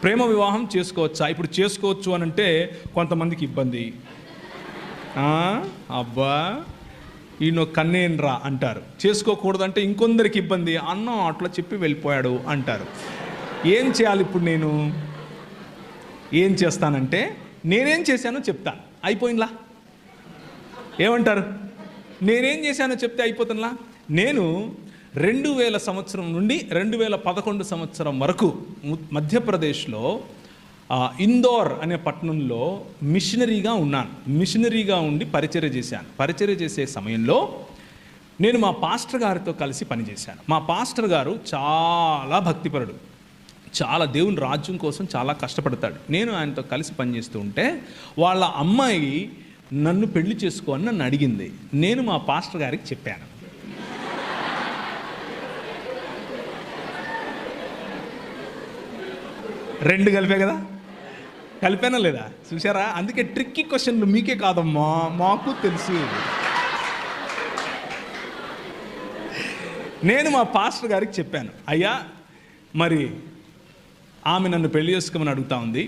ప్రేమ వివాహం చేసుకోవచ్చా? ఇప్పుడు చేసుకోవచ్చు అని అంటే కొంతమందికి ఇబ్బంది. అబ్బా ఈయన కన్నేనరా అంటారు. చేసుకోకూడదంటే ఇంకొందరికి ఇబ్బంది. అన్నం అట్లా చెప్పి వెళ్ళిపోయాడు అంటారు. ఏం చేయాలి ఇప్పుడు? నేను ఏం చేస్తానంటే నేనేం చేశానో చెప్తాను, అయిపోయిందిలా. ఏమంటారు? నేనేం చేశానో చెప్తే అయిపోతుందిలా. నేను 2000 సంవత్సరం నుండి 2011 సంవత్సరం వరకు మధ్యప్రదేశ్లో ఇందోర్ అనే పట్టణంలో మిషనరీగా ఉన్నాను. మిషనరీగా ఉండి పరిచర్య చేశాను. పరిచర్య చేసే సమయంలో నేను మా పాస్టర్ గారితో కలిసి పనిచేశాను. మా పాస్టర్ గారు చాలా భక్తిపరుడు, చాలా దేవుని రాజ్యం కోసం చాలా కష్టపడతాడు. నేను ఆయనతో కలిసి పనిచేస్తూ ఉంటే వాళ్ళ అమ్మాయి నన్ను పెళ్లి చేసుకోని నన్ను అడిగింది. నేను మా పాస్టర్ గారికి చెప్పాను. రెండు కలిపే కదా, కలిపానా లేదా? చూసారా? అందుకే ట్రిక్కీ క్వశ్చన్లు మీకే కాదమ్మా, మాకు తెలుసు. నేను మా పాస్టర్ గారికి చెప్పాను, అయ్యా మరి ఆమె నన్ను పెళ్లి చేసుకోమని అడుగుతా ఉంది,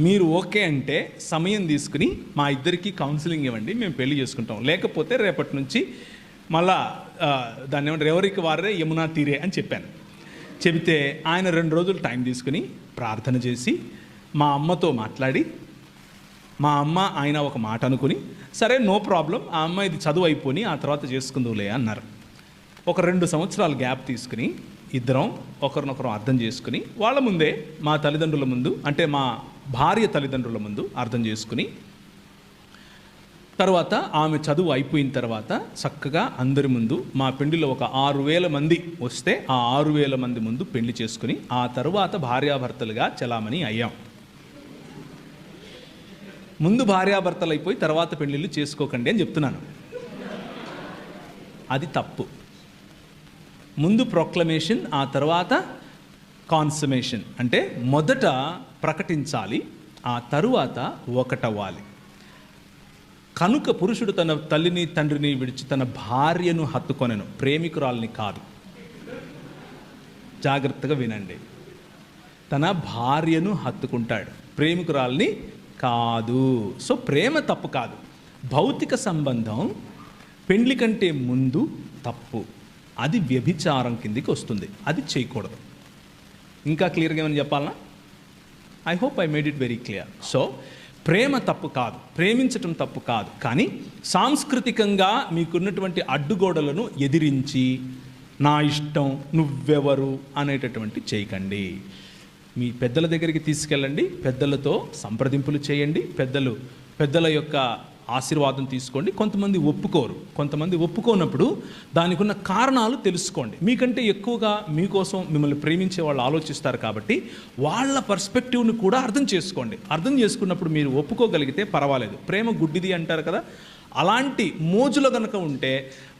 మీరు ఓకే అంటే సమయం తీసుకుని మా ఇద్దరికి కౌన్సిలింగ్ ఇవ్వండి, మేము పెళ్లి చేసుకుంటాం. లేకపోతే రేపటి నుంచి మళ్ళా దాన్ని ఏమంటారు, ఎవరికి వారే యమునా తీరే అని చెప్పాను. చెబితే ఆయన 2 రోజులు టైం తీసుకుని ప్రార్థన చేసి మా అమ్మతో మాట్లాడి, మా అమ్మ ఆయన ఒక మాట అనుకుని, సరే నో ప్రాబ్లం, ఆ అమ్మాయిది చదువు అయిపోయి ఆ తర్వాత చేసుకుందులే అన్నారు. ఒక 2 సంవత్సరాలు గ్యాప్ తీసుకుని ఇద్దరం ఒకరినొకరు అర్థం చేసుకుని వాళ్ళ ముందే, మా తల్లిదండ్రుల ముందు, అంటే మా భార్య తల్లిదండ్రుల ముందు అర్థం చేసుకుని, తర్వాత ఆమె చదువు అయిపోయిన తర్వాత చక్కగా అందరి ముందు మా పెళ్లిలో ఒక 6000 మంది వస్తే ఆ 6000 మంది ముందు పెళ్లి చేసుకుని ఆ తర్వాత భార్యాభర్తలుగా చలామణి అయ్యాం. ముందు భార్యాభర్తలు అయిపోయి తర్వాత పెళ్లిళ్ళు చేసుకోకండి అని చెప్తున్నాను. అది తప్పు. ముందు ప్రొక్లమేషన్, ఆ తర్వాత కాన్సమేషన్. అంటే మొదట ప్రకటించాలి, ఆ తరువాత ఒకటవ్వాలి. కనుక పురుషుడు తన తల్లిని తండ్రిని విడిచి తన భార్యను హత్తుకొనెను, ప్రేమికురాల్ని కాదు. జాగ్రత్తగా వినండి. తన భార్యను హత్తుకుంటాడు, ప్రేమికురాల్ని కాదు. సో ప్రేమ తప్పు కాదు. భౌతిక సంబంధం పెండ్లి కంటే ముందు తప్పు, అది వ్యభిచారం కిందికి వస్తుంది, అది చేయకూడదు. ఇంకా క్లియర్గా ఏమని చెప్పాలనా? I hope I made it very clear. So ప్రేమ తప్పు కాదు, ప్రేమించటం తప్పు కాదు, కానీ సాంస్కృతికంగా మీకున్నటువంటి అడ్డుగోడలను ఎదిరించి నా ఇష్టం నువ్వెవరు అనేటటువంటి చేయకండి. మీ పెద్దల దగ్గరికి తీసుకెళ్ళండి, పెద్దలతో సంప్రదింపులు చేయండి, పెద్దల యొక్క ఆశీర్వాదం తీసుకోండి. కొంతమంది ఒప్పుకోరు, కొంతమంది ఒప్పుకోనప్పుడు దానికి ఉన్న కారణాలు తెలుసుకోండి. మీకంటే ఎక్కువగా మీకోసం మిమ్మల్ని ప్రేమించే వాళ్ళు ఆలోచిస్తారు కాబట్టి వాళ్ళ పర్స్పెక్టివ్ని కూడా అర్థం చేసుకోండి. అర్థం చేసుకున్నప్పుడు మీరు ఒప్పుకోగలిగితే పర్వాలేదు. ప్రేమ గుడ్డిది అంటారు కదా, అలాంటి మోజులో కనుక ఉంటే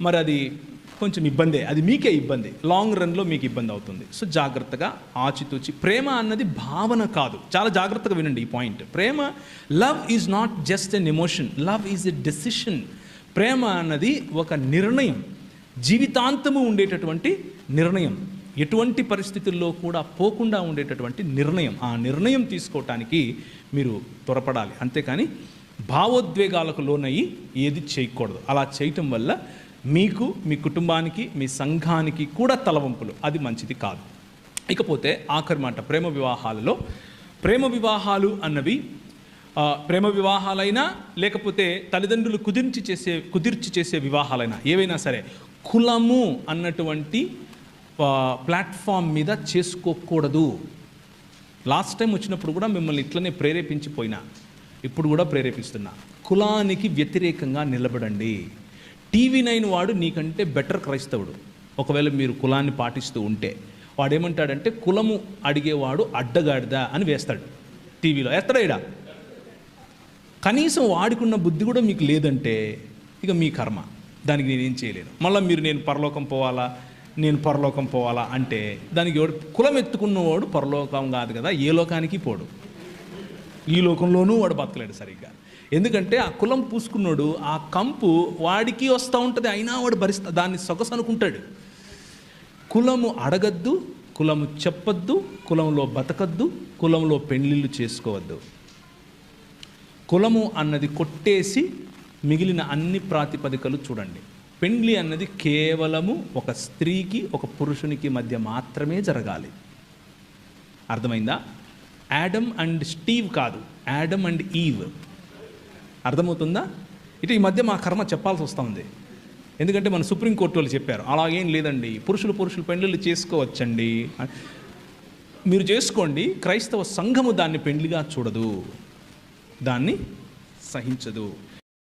మరి అది కొంచెం ఇబ్బందే, అది మీకే ఇబ్బంది, లాంగ్ రన్లో మీకు ఇబ్బంది అవుతుంది. సో జాగ్రత్తగా ఆచితూచి. ప్రేమ అన్నది భావన కాదు, చాలా జాగ్రత్తగా వినండి ఈ పాయింట్. ప్రేమ, love is not just an emotion, love is a decision. ప్రేమ అన్నది ఒక నిర్ణయం, జీవితాంతము ఉండేటటువంటి నిర్ణయం, ఎటువంటి పరిస్థితుల్లో కూడా పోకుండా ఉండేటటువంటి నిర్ణయం. ఆ నిర్ణయం తీసుకోవటానికి మీరు త్వరపడాలి, అంతేకాని భావోద్వేగాలకు లోనయ్యి ఏది చేయకూడదు. అలా చేయటం వల్ల మీకు, మీ కుటుంబానికి, మీ సంఘానికి కూడా తలవంపులు, అది మంచిది కాదు. ఇకపోతే ఆఖరి మాట, ప్రేమ వివాహాలలో, ప్రేమ వివాహాలు అన్నవి ప్రేమ వివాహాలైనా లేకపోతే తల్లిదండ్రులు కుదిర్చి చేసే వివాహాలైనా ఏవైనా సరే కులము అన్నటువంటి ప్లాట్ఫామ్ మీద చేసుకోకూడదు. లాస్ట్ టైం వచ్చినప్పుడు కూడా మిమ్మల్ని ఇట్లనే ప్రేరేపించిపోయినా, ఇప్పుడు కూడా ప్రేరేపిస్తున్నా, కులానికి వ్యతిరేకంగా నిలబడండి. TV9 వాడు నీకంటే బెటర్ క్రైస్తవుడు. ఒకవేళ మీరు కులాన్ని పాటిస్తూ ఉంటే వాడేమంటాడంటే, కులము అడిగేవాడు అడ్డగాడిదా అని వేస్తాడు, టీవీలో వేస్తాడా? ఇడా కనీసం వాడికున్న బుద్ధి కూడా మీకు లేదంటే ఇక మీ కర్మ, దానికి నేనేం చేయలేను. మళ్ళీ మీరు నేను పరలోకం పోవాలా అంటే దానికి ఎవడు? కులం ఎత్తుకున్నవాడు పరలోకం కాదు కదా, ఏ లోకానికి పోడు, ఈ లోకంలోనూ వాడు బతకలేడు సరిగ్గా. ఎందుకంటే ఆ కులం పూసుకున్నాడు, ఆ కంపు వాడికి వస్తూ ఉంటుంది, అయినా వాడు దాన్ని సొగసు అనుకుంటాడు. కులము అడగద్దు, కులము చెప్పొద్దు, కులంలో బతకద్దు, కులంలో పెళ్ళిళ్ళు చేసుకోవద్దు. కులము అన్నది కొట్టేసి మిగిలిన అన్ని ప్రాతిపదికలు చూడండి. పెండ్లి అన్నది కేవలము ఒక స్త్రీకి ఒక పురుషునికి మధ్య మాత్రమే జరగాలి. అర్థమైందా? యాడమ్ అండ్ స్టీవ్ కాదు, యాడమ్ అండ్ ఈవ్. అర్థమవుతుందా? ఇటు ఈ మధ్య మా కర్మ చెప్పాల్సి వస్తుంది. ఎందుకంటే మన సుప్రీంకోర్టు వాళ్ళు చెప్పారు అలాగేం లేదండి, పురుషులు పెండ్లిళ్ళు చేసుకోవచ్చండి. మీరు చేసుకోండి, క్రైస్తవ సంఘము దాన్ని పెండ్లిగా చూడదు, దాన్ని సహించదు.